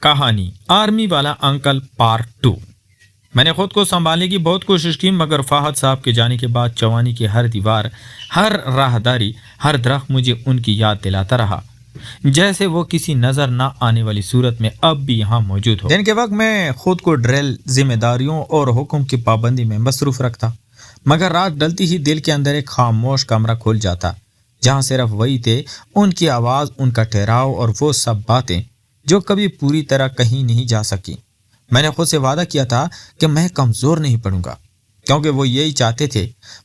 कहानी आर्मी वाला uncle part 2। मैंने खुद को संभालने की बहुत कोशिश की, मगर फाहद साहब के जाने के बाद जवानी की हर दीवार, हर राहदारी, हर दरख्त मुझे उनकी याद दिलाता रहा, जैसे वो किसी नजर ना आने वाली सूरत में अब भी यहाँ मौजूद हो। दिन के वक्त मैं खुद को ड्रिल, जिम्मेदारियों और हुक्म की पाबंदी में मसरूफ रखता, मगर रात डलती ही दिल के अंदर एक खामोश कमरा खुल जाता, जहाँ सिर्फ वही थे, उनकी आवाज़, उनका ठहराव और वो सब बातें जो कभी पूरी तरह कहीं नहीं जा सकी। मैंने खुद से वादा किया था कि मैं कमज़ोर नहीं पड़ूंगा, क्योंकि वो यही चाहते थे,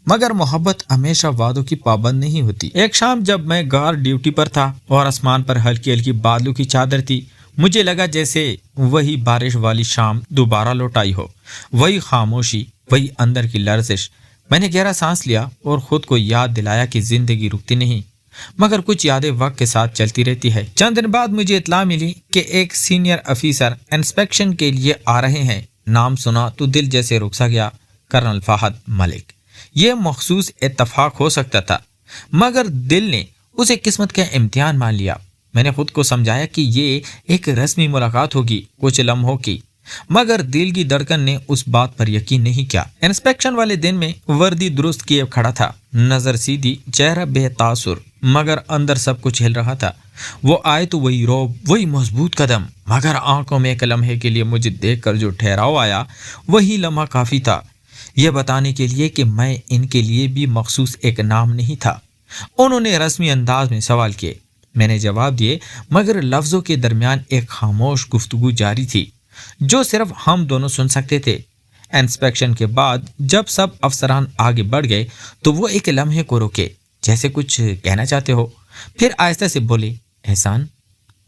मगर मोहब्बत हमेशा वादों की पाबंद नहीं होती। एक शाम जब मैं गार्ड ड्यूटी पर था और आसमान पर हल्की हल्की बादलों की चादर थी, मुझे लगा जैसे वही बारिश वाली शाम दोबारा लौट आई हो। वही खामोशी, वही अंदर की लर्जिश। मैंने गहरा सांस लिया और खुद को याद दिलाया कि जिंदगी रुकती नहीं, मगर कुछ यादें वक्त के साथ चलती रहती है। चंद दिन बाद मुझे इत्तला मिली कि एक सीनियर अफीसर इंस्पेक्शन के लिए आ रहे हैं। नाम सुना तो दिल जैसे रुक सा गया, कर्नल फाहद मलिक। ये मखसूस इत्तफाक हो सकता था, मगर दिल ने उसे किस्मत का इम्तिहान मान लिया। मैंने खुद को समझाया कि ये एक रस्मी मुलाकात होगी, कुछ लम्हों की, मगर दिल की धड़कन ने उस बात पर यकीन नहीं किया। इंस्पेक्शन वाले दिन में वर्दी दुरुस्त किए खड़ा था, नजर सीधी, चेहरा बेतासुर, मगर अंदर सब कुछ हिल रहा था। वो आए तो वही रौब, वही मजबूत कदम, मगर आंखों में एक लम्हे के लिए मुझे देखकर जो ठहराव आया, वही लम्हा काफी था यह बताने के लिए कि मैं इनके लिए भी मखसूस एक नाम नहीं था। उन्होंने रस्मी अंदाज में सवाल किए, मैंने जवाब दिए, मगर लफ्जों के दरमियान एक खामोश गुफ्तगू जारी थी जो सिर्फ हम दोनों सुन सकते थे। इंस्पेक्शन के बाद जब सब अफसरान आगे बढ़ गए तो वो एक लम्हे को रोके, जैसे कुछ कहना चाहते हो, फिर आहिस्ता से बोले, एहसान,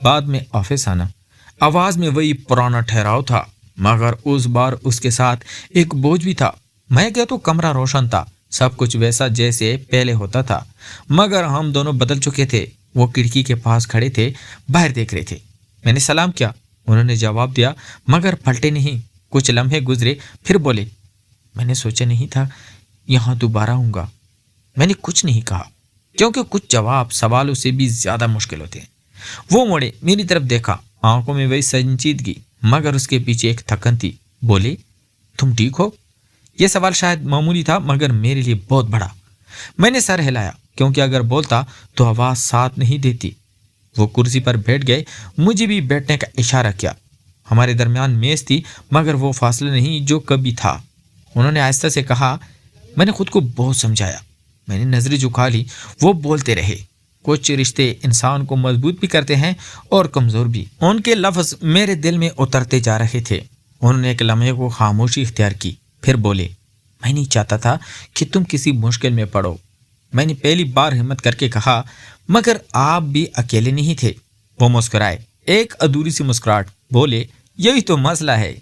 बाद में ऑफिस आना। आवाज में वही पुराना ठहराव था, मगर उस बार उसके साथ एक बोझ भी था। मैं गया तो कमरा रोशन था, सब कुछ वैसा जैसे पहले होता था, मगर हम दोनों बदल चुके थे। वो खिड़की के पास खड़े थे, बाहर देख रहे थे। मैंने सलाम किया, उन्होंने जवाब दिया, मगर पलटे नहीं। कुछ लम्हे गुजरे, फिर बोले, मैंने सोचा नहीं था यहाँ दोबारा आऊँगा। मैंने कुछ नहीं कहा, क्योंकि कुछ जवाब सवालों से भी ज्यादा मुश्किल होते हैं। वो मुड़े, मेरी तरफ देखा, आंखों में वही संजीदगी, मगर उसके पीछे एक थकन थी। बोले, तुम ठीक हो? यह सवाल शायद मामूली था, मगर मेरे लिए बहुत बड़ा। मैंने सर हिलाया, क्योंकि अगर बोलता तो आवाज साथ नहीं देती। वो कुर्सी पर बैठ गए, मुझे भी बैठने का इशारा किया। हमारे दरमियान मेज थी, मगर वो फासला नहीं जो कभी था। उन्होंने आहिस्ता से कहा, मैंने खुद को बहुत समझाया। मैंने नजरें झुका ली। वो बोलते रहे, कुछ रिश्ते इंसान को मजबूत भी करते हैं और कमजोर भी। उनके लफ्ज मेरे दिल में उतरते जा रहे थे। उन्होंने एक लम्हे को खामोशी इख्तियार की, फिर बोले, मैं नहीं चाहता था कि तुम किसी मुश्किल में पड़ो। मैंने पहली बार हिम्मत करके कहा, मगर आप भी अकेले नहीं थे। वो मुस्कुराए, एक अधूरी सी मुस्कुराहट, बोले, यही तो मसला है।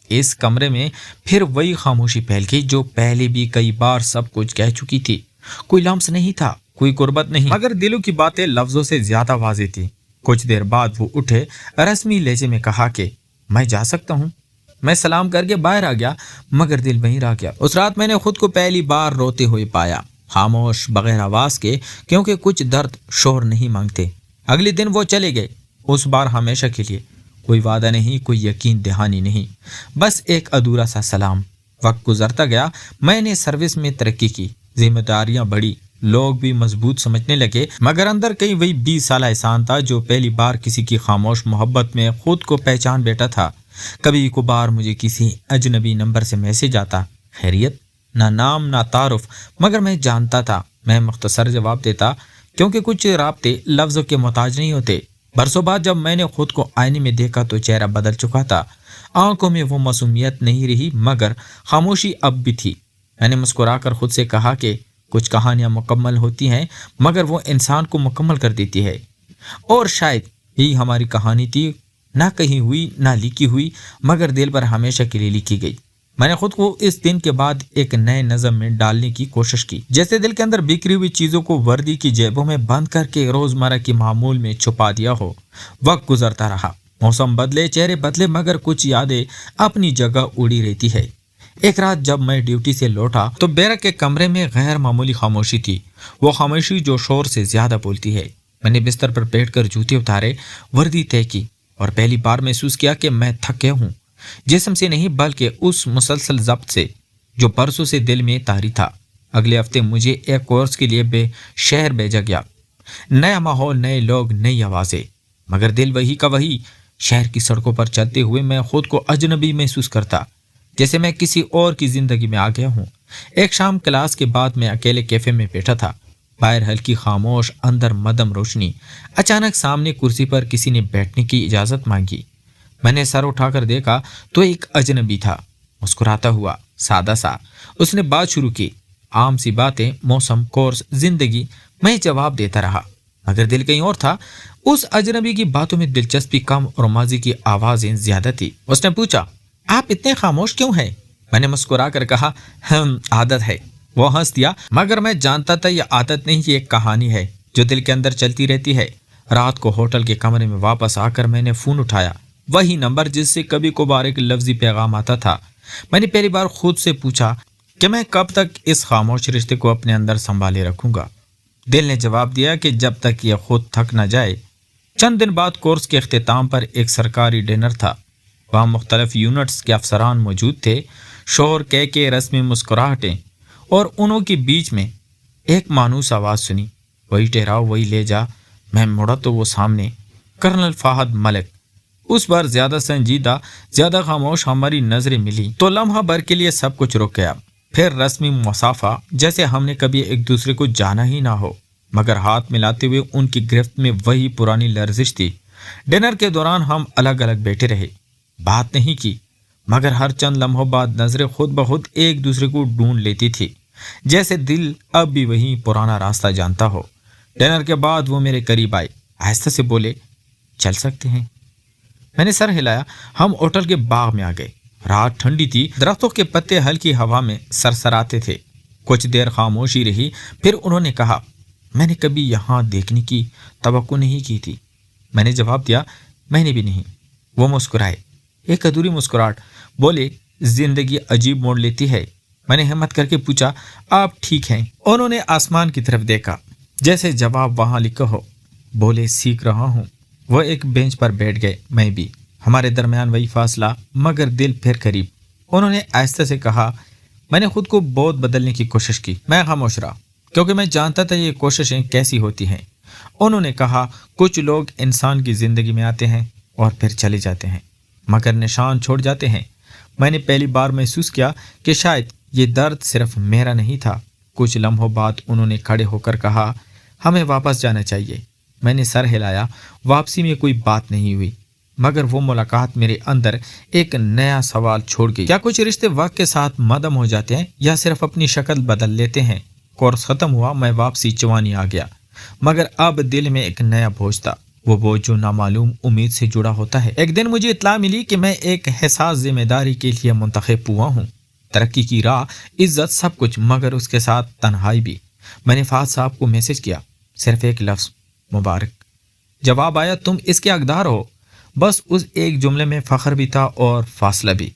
इस कमरे में फिर वही खामोशी फैल गई जो पहले भी कई बार सब कुछ कह चुकी थी। कोई लम्स नहीं था, कोई कुर्बत नहीं, मगर दिलों की बातें लफ्जों से ज्यादा वाज़ेह थी। कुछ देर बाद वो उठे, रस्मी लहजे में कहा कि मैं जा सकता हूँ। मैं सलाम करके बाहर आ गया, मगर दिल वहीं रह गया। उस रात मैंने खुद को पहली बार रोते हुए पाया, खामोश, बगैर आवाज के, क्योंकि कुछ दर्द शोर नहीं मांगते। अगले दिन वो चले गए, उस बार हमेशा के लिए। कोई वादा नहीं, कोई यकीन दहानी नहीं, बस एक अधूरा सा सलाम। वक्त गुजरता गया, मैंने सर्विस में तरक्की की, जिम्मेदारियां बढ़ी, लोग भी मजबूत समझने लगे, मगर अंदर कहीं वही 20 साल एहसान था जो पहली बार किसी की खामोश मोहब्बत में खुद को पहचान बैठा था। कभी कभार मुझे किसी अजनबी नंबर से मैसेज आता, खैरियत, ना नाम ना तारुफ, मगर मैं जानता था मैं मुख्तसर जवाब देता, क्योंकि कुछ राब्ते लफ्ज़ों के मोहताज नहीं होते। बरसों बाद जब मैंने खुद को आईने में देखा तो चेहरा बदल चुका था। आंखों में वो मासूमियत नहीं रही, मगर खामोशी अब भी थी। मैंने मुस्कुराकर खुद से कहा कि कुछ कहानियां मुकम्मल होती हैं, मगर वो इंसान को मुकम्मल कर देती है। और शायद यही हमारी कहानी थी, ना कही हुई, ना लिखी हुई, मगर दिल पर हमेशा के लिए लिखी गई। मैंने खुद को इस दिन के बाद एक नए नज़म में डालने की कोशिश की, जैसे दिल के अंदर बिखरी हुई चीज़ों को वर्दी की जेबों में बंद करके रोज़मर्रा की मामूल में छुपा दिया हो। वक्त गुजरता रहा, मौसम बदले, चेहरे बदले, मगर कुछ यादें अपनी जगह उड़ी रहती है। एक रात जब मैं ड्यूटी से लौटा तो बैरक के कमरे में गैर मामूली खामोशी थी, वो खामोशी जो शोर से ज्यादा बोलती है। मैंने बिस्तर पर बैठकर जूते उतारे, वर्दी तय की और पहली बार महसूस किया कि मैं थक गया हूँ, जिस्म से नहीं बल्कि उस मुसलसल जब्त से जो परसों से दिल में तारी था। अगले हफ्ते मुझे एक कोर्स के लिए शहर भेजा गया। नया माहौल, नए लोग, नई आवाज़ें, मगर दिल वही का वही। शहर की सड़कों पर चलते हुए मैं खुद को अजनबी महसूस करता, जैसे मैं किसी और की जिंदगी में आ गया हूँ। एक शाम क्लास के बाद मैं अकेले कैफे में बैठा था। बाहर हल्की खामोश, अंदर मदम रोशनी। अचानक सामने कुर्सी पर किसी ने बैठने की इजाज़त मांगी। मैंने सर उठाकर देखा तो एक अजनबी था, मुस्कुराता हुआ, सादा सा। उसने बात शुरू की, आम सी बातें, मौसम, कोर्स, जिंदगी। मैं जवाब देता रहा, मगर दिल कहीं और था। उस अजनबी की बातों में दिलचस्पी कम और माजी की आवाज़ें ज्यादा थी। उसने पूछा, आप इतने खामोश क्यों हैं? मैंने मुस्कुरा कर कहा, आदत है। वो हंस दिया, मगर मैं जानता था यह आदत नहीं, ये एक कहानी है जो दिल के अंदर चलती रहती है। रात को होटल के कमरे में वापस आकर मैंने फ़ोन उठाया, वही नंबर जिससे कभी कभार एक लफ्जी पैगाम आता था। मैंने पहली बार खुद से पूछा कि मैं कब तक इस खामोश रिश्ते को अपने अंदर संभाले रखूंगा। दिल ने जवाब दिया कि जब तक यह खुद थक न जाए। चंद दिन बाद कोर्स के अख्तिताम पर एक सरकारी डिनर था। वहाँ मुख्तलिफ यूनिट्स के अफसरान मौजूद थे। शोर, कह के, रस्मी मुस्कुराहटें, और उन्हों के बीच में एक मानूस आवाज़ सुनी, वही ठहराओ, वही ले जा। मैं मुड़ा तो वो सामने कर्नल फाहद मलिक। उस बार ज्यादा संजीदा, ज्यादा खामोश हमारी नजरें मिली तो लम्हा भर के लिए सब कुछ रुक गया। फिर रस्मी मुसाफा, जैसे हमने कभी एक दूसरे को जाना ही ना हो, मगर हाथ मिलाते हुए उनकी गिरफ्त में वही पुरानी लर्जिश थी। डिनर के दौरान हम अलग अलग बैठे रहे, बात नहीं की, मगर हर चंद लम्हों बाद नजरें खुद ब खुद एक दूसरे को ढूंढ लेती थी, जैसे दिल अब भी वही पुराना रास्ता जानता हो। डिनर के बाद वो मेरे करीब आए, आहिस्ता से बोले, चल सकते हैं? मैंने सर हिलाया। हम होटल के बाग में आ गए। रात ठंडी थी, दरख्तों के पत्ते हल्की हवा में सरसराते थे। कुछ देर खामोशी रही, फिर उन्होंने कहा, मैंने कभी यहाँ देखने की तवक्को नहीं की थी। मैंने जवाब दिया, मैंने भी नहीं। वो मुस्कुराए, एक अधूरी मुस्कुराहट। बोले, जिंदगी अजीब मोड़ लेती है। मैंने हिम्मत करके पूछा, आप ठीक हैं? उन्होंने आसमान की तरफ देखा, जैसे जवाब वहां लिखा हो। बोले, सीख रहा हूँ। वो एक बेंच पर बैठ गए, मैं भी। हमारे दरमियान वही फासला, मगर दिल फिर करीब। उन्होंने आहिस्ते से कहा, मैंने खुद को बहुत बदलने की कोशिश की। मैं खामोश रहा, क्योंकि मैं जानता था ये कोशिशें कैसी होती हैं। उन्होंने कहा, कुछ लोग इंसान की जिंदगी में आते हैं और फिर चले जाते हैं, मगर निशान छोड़ जाते हैं। मैंने पहली बार महसूस किया कि शायद ये दर्द सिर्फ मेरा नहीं था। कुछ लम्हों बाद उन्होंने खड़े होकर कहा, हमें वापस जाना चाहिए। मैंने सर हिलाया। वापसी में कोई बात नहीं हुई, मगर वो मुलाकात मेरे अंदर एक नया सवाल छोड़ गई। क्या कुछ रिश्ते वक्त के साथ मदम हो जाते हैं या सिर्फ अपनी शक्ल बदल लेते हैं? कोर्स खत्म हुआ, मैं वापसी चवानी आ गया, मगर अब दिल में एक नया बोझ था, वो बोझ जो नामालूम उम्मीद से जुड़ा होता है। एक दिन मुझे इत्तला मिली कि मैं एक हिसास जिम्मेदारी के लिए मुंतखब हुआ हूँ। तरक्की की राह, इज्जत, सब कुछ, मगर उसके साथ तन्हाई भी। मैंने फाद साहब को मैसेज किया, सिर्फ एक लफ्ज़, मुबारक। जवाब आया, तुम इसके हकदार हो। बस उस एक जुमले में फ़ख्र भी था और फासला भी।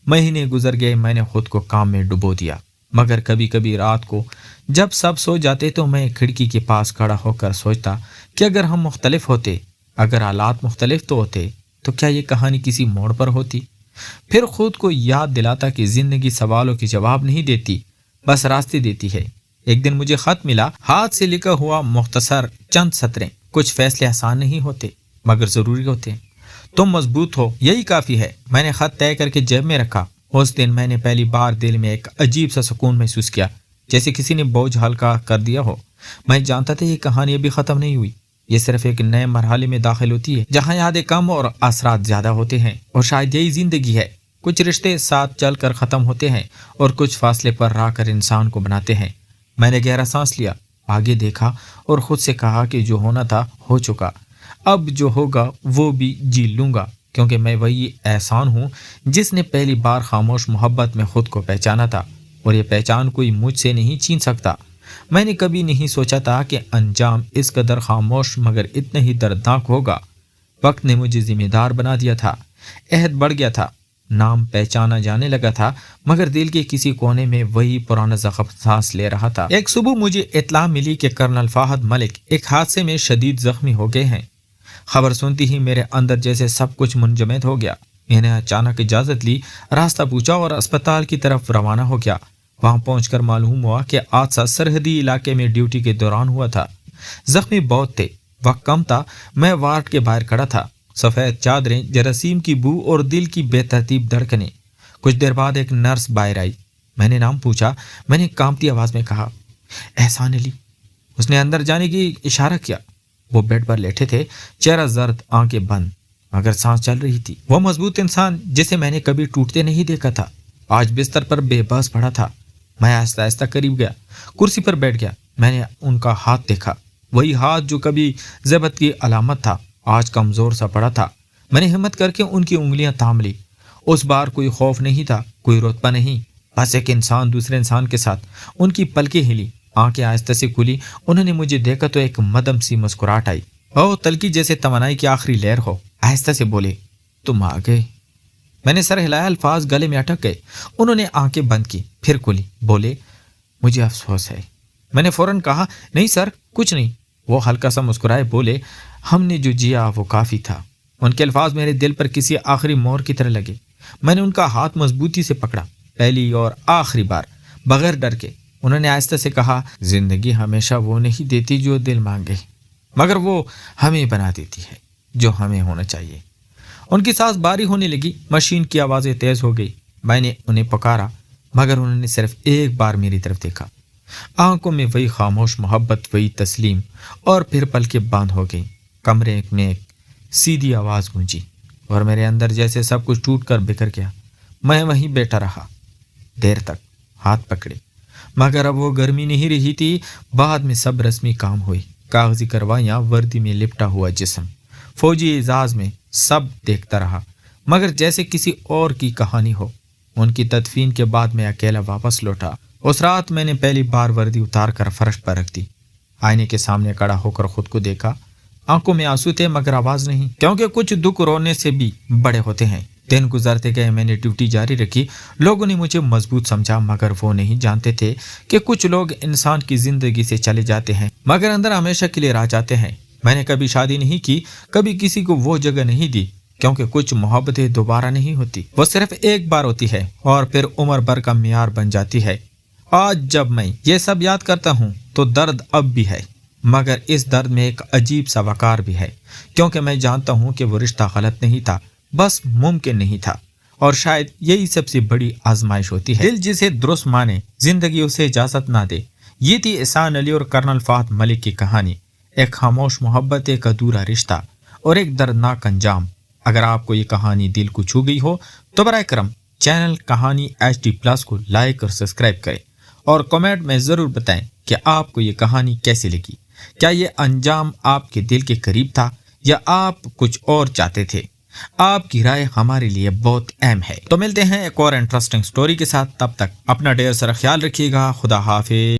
महीने गुजर गए, मैंने खुद को काम में डुबो दिया, मगर कभी कभी रात को जब सब सो जाते तो मैं खिड़की के पास खड़ा होकर सोचता कि अगर हम मुख्तलिफ होते, अगर हालात मुख्तलिफ तो होते, तो क्या ये कहानी किसी मोड़ पर होती। फिर खुद को याद दिलाता कि जिंदगी सवालों के जवाब नहीं देती, बस रास्ते देती है। एक दिन मुझे खत मिला, हाथ से लिखा हुआ मुख्तसर चंद सतरें। कुछ फैसले आसान नहीं होते, मगर ज़रूरी होते हैं। तुम मजबूत हो, यही काफ़ी है। मैंने खत तय करके जेब में रखा। उस दिन मैंने पहली बार दिल में एक अजीब सा सुकून महसूस किया, जैसे किसी ने बोझ हल्का कर दिया हो। मैं जानता था ये कहानी अभी ख़त्म नहीं हुई, ये सिर्फ एक नए मरहले में दाखिल होती है, जहाँ यादें कम और असरात ज़्यादा होते हैं। और शायद यही ज़िंदगी है, कुछ रिश्ते साथ चल कर ख़त्म होते हैं और कुछ फासले पर रह कर इंसान को बनाते हैं। मैंने गहरा सांस लिया, आगे देखा और ख़ुद से कहा कि जो होना था हो चुका, अब जो होगा वो भी जी लूँगा, क्योंकि मैं वही एहसान हूँ जिसने पहली बार खामोश मोहब्बत में खुद को पहचाना था, और ये पहचान कोई मुझसे नहीं छीन सकता। मैंने कभी नहीं सोचा था कि अंजाम इस कदर खामोश मगर इतना ही दर्दनाक होगा। वक्त ने मुझे जिम्मेदार बना दिया था, अहद बढ़ गया था, नाम पहचाना जाने लगा था, मगर दिल के किसी कोने में वही पुराना ज़ख्म सांस ले रहा था। एक सुबह मुझे इत्तला मिली कि कर्नल फाहद मलिक एक हादसे में शदीद जख्मी हो गए हैं। खबर सुनते ही मेरे अंदर जैसे सब कुछ मुंजमद हो गया। मैंने अचानक इजाजत ली, रास्ता पूछा और अस्पताल की तरफ रवाना हो गया। वहां पहुंचकर मालूम हुआ कि हादसा सरहदी इलाके में ड्यूटी के दौरान हुआ था। जख्मी बहुत थे, वक्त कम था। मैं वार्ड के बाहर खड़ा था। सफेद चादरें, जरासीम की बू और दिल की बेतरतीब धड़कनें। कुछ देर बाद एक नर्स बाहर आई। मैंने नाम पूछा। मैंने कांपती आवाज में कहा, एहसान अली। उसने अंदर जाने की इशारा किया। वो बेड पर लेटे थे, चेहरा जर्द, आंखें बंद, मगर सांस चल रही थी। वो मजबूत इंसान जिसे मैंने कभी टूटते नहीं देखा था, आज बिस्तर पर बेबस पड़ा था। मैं आहिस्ता आहिस्ता करीब गया, कुर्सी पर बैठ गया। मैंने उनका हाथ देखा, वही हाथ जो कभी ज़बत की अलामत था, आज कमजोर सा पड़ा था। मैंने हिम्मत करके उनकी उंगलियां थाम ली। उस बार कोई खौफ नहीं था, कोई रुतबा नहीं, बस एक इंसान दूसरे इंसान के साथ। उनकी पलकें हिली, आंखें आहिस्ते से खुली। उन्होंने मुझे देखा तो एक मदम सी मुस्कुराहट आई। ओ तलकी जैसे तमन्नाई की आखिरी लहर हो। आहिस्ता से बोले, तुम आ गए। मैंने सर हिलाया, अल्फाज गले में अटक गए। उन्होंने आंखें बंद की, फिर खुली। बोले, मुझे अफसोस है। मैंने फौरन कहा, नहीं सर, कुछ नहीं। वो हल्का सा मुस्कुराए, बोले, हमने जो जिया वो काफ़ी था। उनके अल्फाज मेरे दिल पर किसी आखिरी मोहर की तरह लगे। मैंने उनका हाथ मजबूती से पकड़ा, पहली और आखिरी बार, बगैर डर के। उन्होंने आहिस्ता से कहा, जिंदगी हमेशा वो नहीं देती जो दिल मांगे, मगर वो हमें बना देती है जो हमें होना चाहिए। उनकी सांस भारी होने लगी, मशीन की आवाज़ें तेज हो गई। मैंने उन्हें पुकारा, मगर उन्होंने सिर्फ एक बार मेरी तरफ देखा। आंखों में वही खामोश मोहब्बत, वही तस्लीम, और फिर पलकें बंद हो गई। कमरे में एक सीधी आवाज़ गूंजी और मेरे अंदर जैसे सब कुछ टूट कर बिखर गया। मैं वहीं बैठा रहा देर तक, हाथ पकड़े, मगर अब वो गर्मी नहीं रही थी। बाद में सब रस्मी काम हुई, कागजी कार्रवाइयाँ, वर्दी में लिपटा हुआ जिस्म, फौजी एजाज में, सब देखता रहा, मगर जैसे किसी और की कहानी हो। उनकी तदफीन के बाद मैं अकेला वापस लौटा। उस रात मैंने पहली बार वर्दी उतार कर फर्श पर रख दी। आईने के सामने खड़ा होकर खुद को देखा। आंखों में आंसू थे, मगर आवाज नहीं, क्योंकि कुछ दुख रोने से भी बड़े होते हैं। दिन गुजरते गए, मैंने ड्यूटी जारी रखी। लोगों ने मुझे मजबूत समझा, मगर वो नहीं जानते थे कि कुछ लोग इंसान की जिंदगी से चले जाते हैं, मगर अंदर हमेशा के लिए रह जाते हैं। मैंने कभी शादी नहीं की, कभी किसी को वो जगह नहीं दी, क्योंकि कुछ मोहब्बतें दोबारा नहीं होती, वो सिर्फ एक बार होती है और फिर उम्र भर का मियार बन जाती है। आज जब मैं ये सब याद करता हूँ तो दर्द अब भी है, मगर इस दर्द में एक अजीब सा वकार भी है, क्योंकि मैं जानता हूँ कि वो रिश्ता गलत नहीं था, बस मुमकिन नहीं था। और शायद यही सबसे बड़ी आजमाइश होती है। दिल जिसे दुरुस्त माने, जिंदगी उसे इजाजत ना दे। ये थी एहसान अली और कर्नल फात मलिक की कहानी। एक खामोश मोहब्बत, एक अधूरा रिश्ता और एक दर्दनाक अंजाम। अगर आपको ये कहानी दिल को छू गई हो तो बराए करम चैनल कहानी HD+ को लाइक और सब्सक्राइब करें और कमेंट में ज़रूर बताएं कि आपको ये कहानी कैसी लगी। क्या ये अंजाम आपके दिल के करीब था या आप कुछ और चाहते थे? आपकी राय हमारे लिए बहुत अहम है। तो मिलते हैं एक और इंटरेस्टिंग स्टोरी के साथ, तब तक अपना ढेर सारा ख्याल रखिएगा। खुदा हाफिज।